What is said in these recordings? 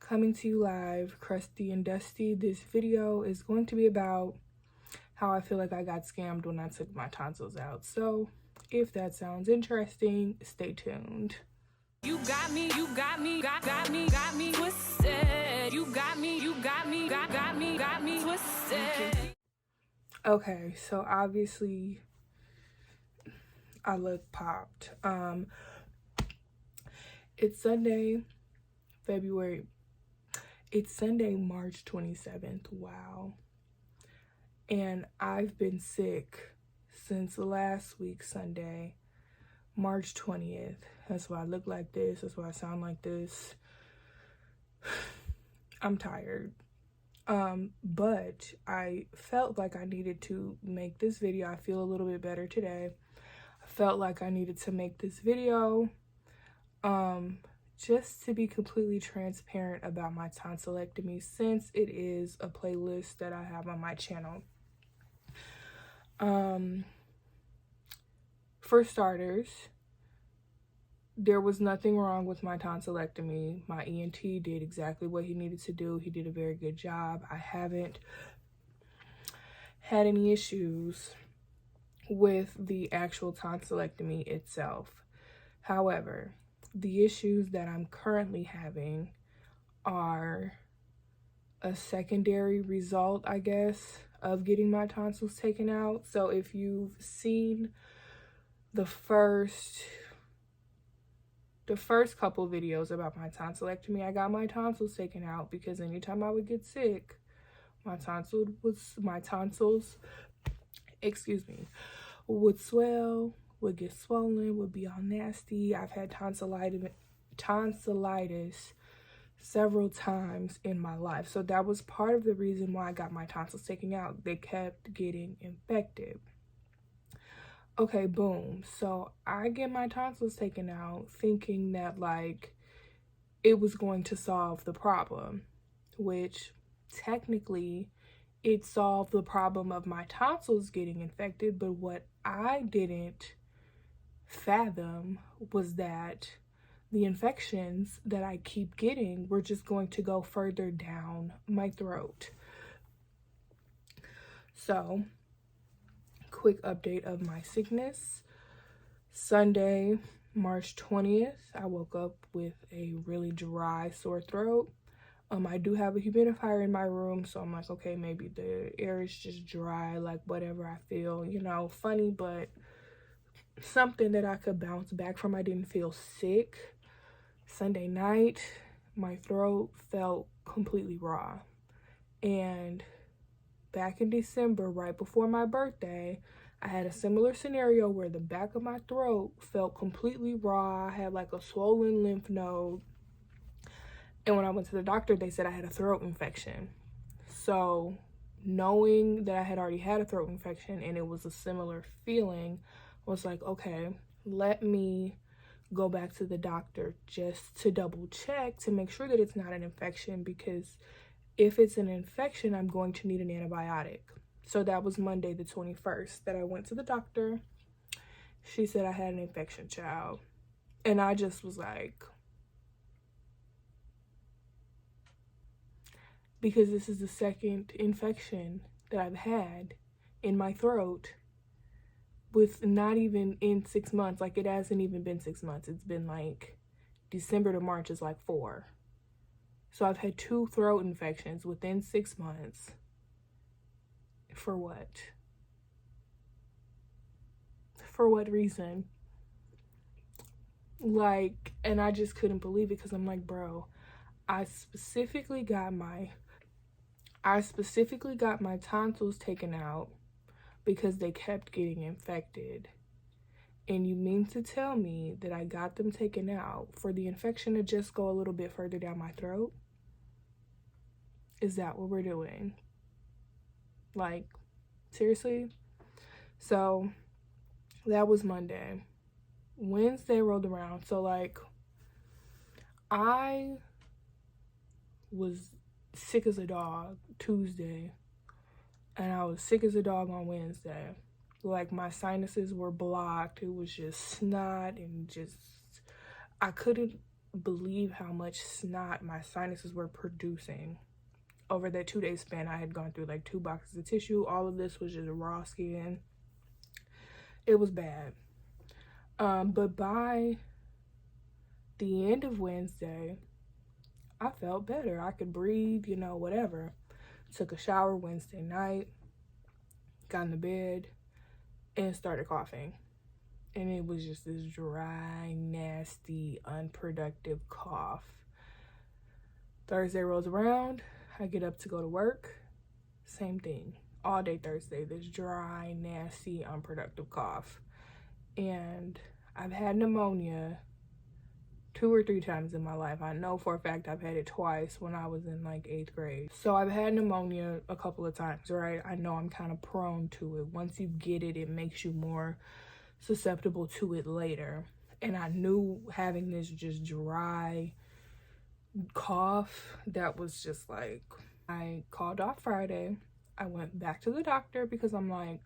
Coming to you live, crusty and dusty. This video is going to be about how I feel like I got scammed when I took my tonsils out. So if that sounds interesting, stay tuned. You got me twisted. You got me twisted. Okay, so obviously I look popped. It's Sunday, March 27th. Wow. And I've been sick since last week, Sunday, March 20th. That's why I look like this. That's why I sound like this. I'm tired. But I felt like I needed to make this video. I feel a little bit better today. I felt like I needed to make this video just to be completely transparent about my tonsillectomy, since it is a playlist that I have on my channel. For starters, there was nothing wrong with my tonsillectomy. My ENT did exactly what he needed to do. He did a very good job. I haven't had any issues with the actual tonsillectomy itself. However, the issues that I'm currently having are a secondary result, I guess, of getting my tonsils taken out. So if you've seen the first couple videos about my tonsillectomy, I got my tonsils taken out because anytime I would get sick, my tonsils would swell, would get swollen, would be all nasty. I've had tonsillitis several times in my life. So that was part of the reason why I got my tonsils taken out. They kept getting infected. Okay, boom. So I get my tonsils taken out thinking that like it was going to solve the problem, which technically it solved the problem of my tonsils getting infected. But what I didn't fathom was that the infections that I keep getting were just going to go further down my throat. So, quick update of my sickness. Sunday, March 20th, I woke up with a really dry, sore throat. I do have a humidifier in my room, so I'm like, okay, maybe the air is just dry, like whatever I feel, you know, funny, but something that I could bounce back from. I didn't feel sick. Sunday night, my throat felt completely raw. And back in December, right before my birthday, I had a similar scenario where the back of my throat felt completely raw. I had like a swollen lymph node. And when I went to the doctor, they said I had a throat infection. So knowing that I had already had a throat infection and it was a similar feeling, I was like, okay, let me go back to the doctor just to double check to make sure that it's not an infection, because if it's an infection, I'm going to need an antibiotic. So that was Monday the 21st that I went to the doctor. She said I had an infection, child. And I just was like, because this is the second infection that I've had in my throat with not even in 6 months. Like, it hasn't even been 6 months. It's been like December to March is like 4. So I've had 2 throat infections within 6 months. For what? For what reason? Like, and I just couldn't believe it, because I'm like, bro, I specifically got my tonsils taken out because they kept getting infected. And you mean to tell me that I got them taken out for the infection to just go a little bit further down my throat? Is that what we're doing? Like, seriously? So that was Monday. Wednesday rolled around. So like, I was sick as a dog Tuesday, and I was sick as a dog on Wednesday. Like, my sinuses were blocked. It was just snot and just, I couldn't believe how much snot my sinuses were producing. Over that 2-day span, I had gone through like 2 boxes of tissue. All of this was just raw skin. It was bad. But by the end of Wednesday, I felt better. I could breathe, you know, whatever. Took a shower Wednesday night, got in the bed, and started coughing. And it was just this dry, nasty, unproductive cough. Thursday rolls around, I get up to go to work, same thing. All day Thursday, this dry, nasty, unproductive cough. And I've had pneumonia 2 or 3 times in my life. I know for a fact I've had it twice when I was in like 8th grade. So I've had pneumonia a couple of times, right? I know I'm kind of prone to it. Once you get it, it makes you more susceptible to it later. And I knew having this just dry cough that was just like, I called off Friday. I went back to the doctor because I'm like,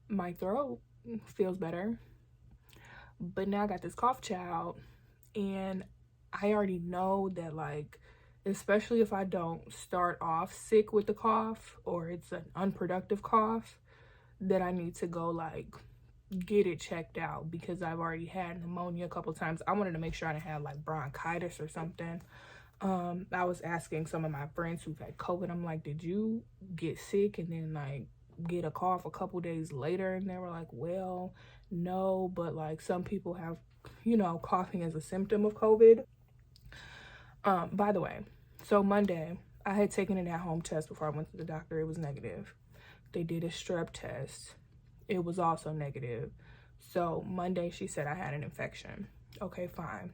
my throat feels better, but now I got this cough child, and I already know that, like, especially if I don't start off sick with the cough or it's an unproductive cough, that I need to go like get it checked out because I've already had pneumonia a couple times. I wanted to make sure I didn't have like bronchitis or something. I was asking some of my friends who've had COVID, I'm like, did you get sick and then like get a cough a couple days later? And they were like, well, no, but like some people have, you know, coughing as a symptom of COVID. By the way, so Monday, I had taken an at-home test before I went to the doctor. It was negative. They did a strep test. It was also negative. So Monday, she said I had an infection. Okay, fine.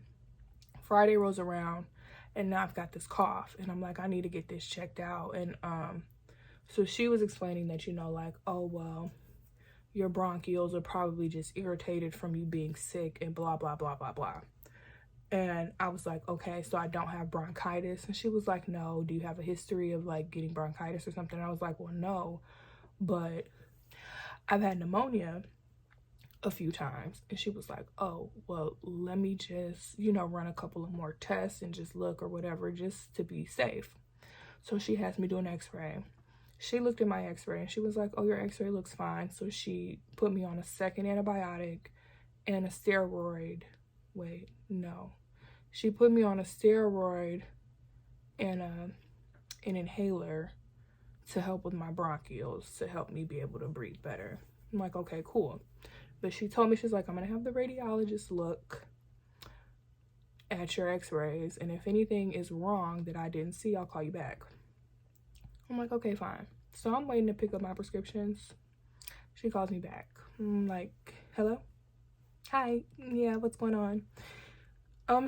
Friday rolls around, and now I've got this cough, and I'm like, I need to get this checked out. And so she was explaining that, you know, like, oh, well, your bronchioles are probably just irritated from you being sick and blah, blah, blah, blah, blah. And I was like, okay, so I don't have bronchitis. And she was like, no, do you have a history of like getting bronchitis or something? And I was like, well, no, but I've had pneumonia a few times. And she was like, oh, well, let me just, you know, run a couple of more tests and just look or whatever, just to be safe. So she has me do an x-ray. She looked at my x-ray and she was like, oh, your x-ray looks fine. So she put me on a second antibiotic and a steroid. Wait, no. She put me on a steroid and an inhaler to help with my bronchioles, to help me be able to breathe better. I'm like, okay, cool. But she told me, she's like, I'm gonna have the radiologist look at your x-rays, and if anything is wrong that I didn't see, I'll call you back. I'm like, okay, fine. So I'm waiting to pick up my prescriptions. She calls me back. I'm like, hello? Hi, yeah, what's going on?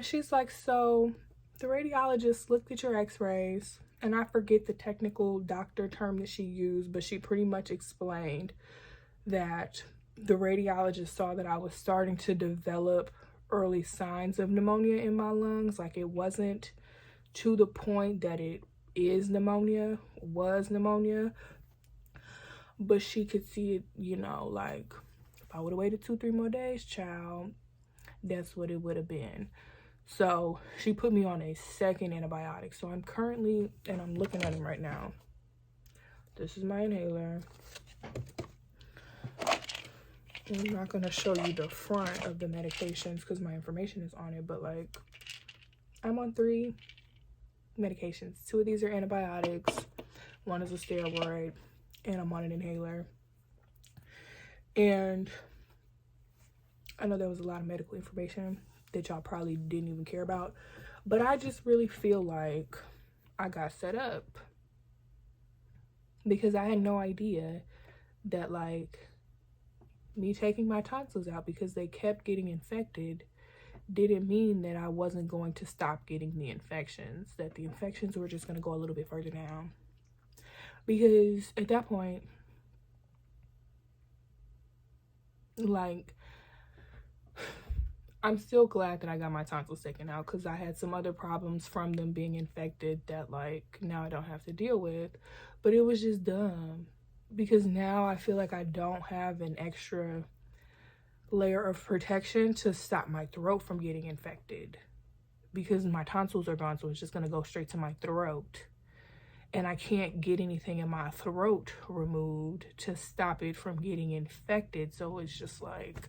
She's like, so the radiologist looked at your x-rays, and I forget the technical doctor term that she used, but she pretty much explained that the radiologist saw that I was starting to develop early signs of pneumonia in my lungs. Like, it wasn't to the point that it was pneumonia, but she could see it, you know, like, if I would have waited 2-3 more days, child, that's what it would have been. So she put me on a second antibiotic. So I'm currently, and I'm looking at him right now. This is my inhaler. I'm not going to show you the front of the medications because my information is on it, but like, I'm on 3 medications. 2 of these are antibiotics, 1 is a steroid, and I'm on an inhaler. And I know there was a lot of medical information that y'all probably didn't even care about, but I just really feel like I got set up because I had no idea that like me taking my tonsils out because they kept getting infected didn't mean that I wasn't going to stop getting the infections, that the infections were just going to go a little bit further down. Because at that point, like, I'm still glad that I got my tonsils taken out because I had some other problems from them being infected that like now I don't have to deal with. But it was just dumb because now I feel like I don't have an extra layer of protection to stop my throat from getting infected. because my tonsils are gone, so it's just going to go straight to my throat. And I can't get anything in my throat removed to stop it from getting infected. So it's just like,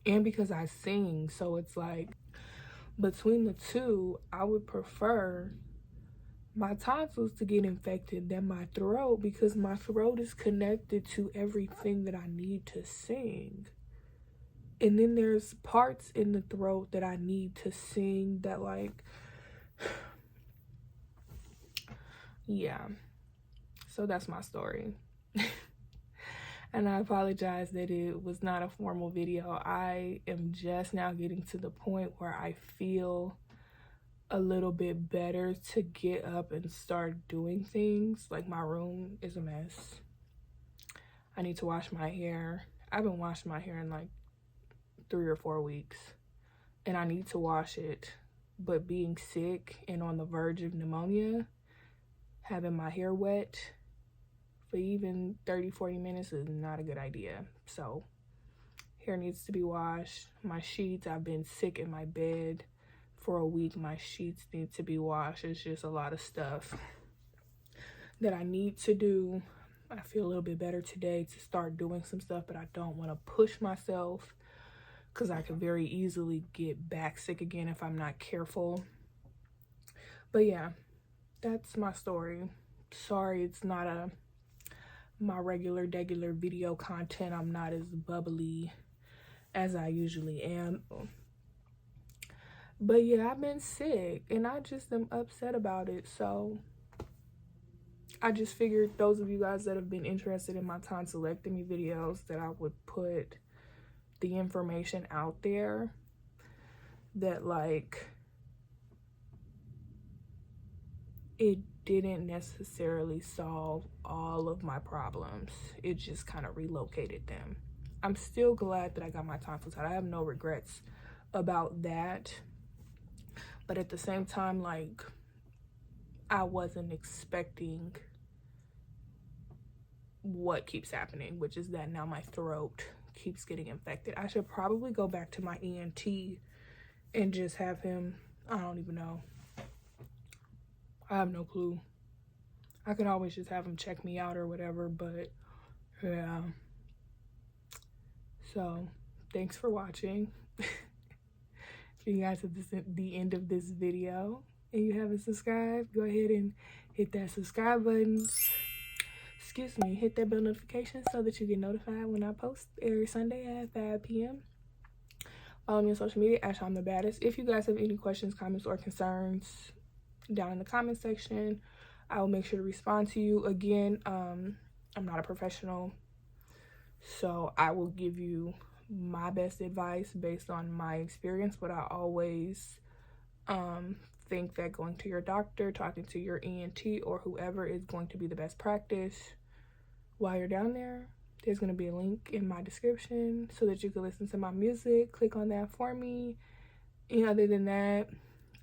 and because I sing, so it's like, between the two, I would prefer my tonsils to get infected than my throat, because my throat is connected to everything that I need to sing. And then there's parts in the throat that I need to sing that, like, yeah. So that's my story. And I apologize that it was not a formal video. I am just now getting to the point where I feel a little bit better to get up and start doing things. Like, my room is a mess. I need to wash my hair. I haven't washed my hair in like 3 or 4 weeks, and I need to wash it. But being sick and on the verge of pneumonia, having my hair wet for even 30-40 minutes is not a good idea. So hair needs to be washed. My sheets, I've been sick in my bed for a week. My sheets need to be washed. It's just a lot of stuff that I need to do. I feel a little bit better today to start doing some stuff, but I don't want to push myself because I could very easily get back sick again if I'm not careful. But yeah, that's my story. Sorry it's not my regular video content. I'm not as bubbly as I usually am. But yeah, I've been sick and I just am upset about it. So I just figured those of you guys that have been interested in my tonsillectomy videos, that I would put the information out there, that like, it didn't necessarily solve all of my problems. It just kind of relocated them. I'm still glad that I got my tonsils out. I have no regrets about that. But at the same time, like, I wasn't expecting what keeps happening, which is that now my throat keeps getting infected. I should probably go back to my ENT and just have him, I don't even know. I have no clue. I could always just have him check me out or whatever, but yeah. So thanks for watching. If you guys at the end of this video and you haven't subscribed, go ahead and hit that subscribe button. Excuse me, hit that bell notification so that you get notified when I post every Sunday at 5 p.m. Follow me on social media at I'm the Baddest. If you guys have any questions, comments, or concerns down in the comment section, I will make sure to respond to you. Again, I'm not a professional, so I will give you my best advice based on my experience, but I always think that going to your doctor, talking to your ENT or whoever is going to be the best practice. While you're down there, there's going to be a link in my description so that you can listen to my music. Click on that for me. And other than that,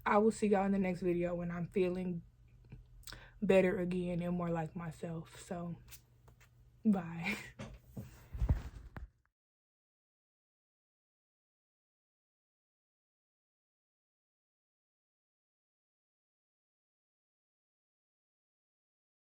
I will see y'all in the next video when I'm feeling better again and more like myself. So bye.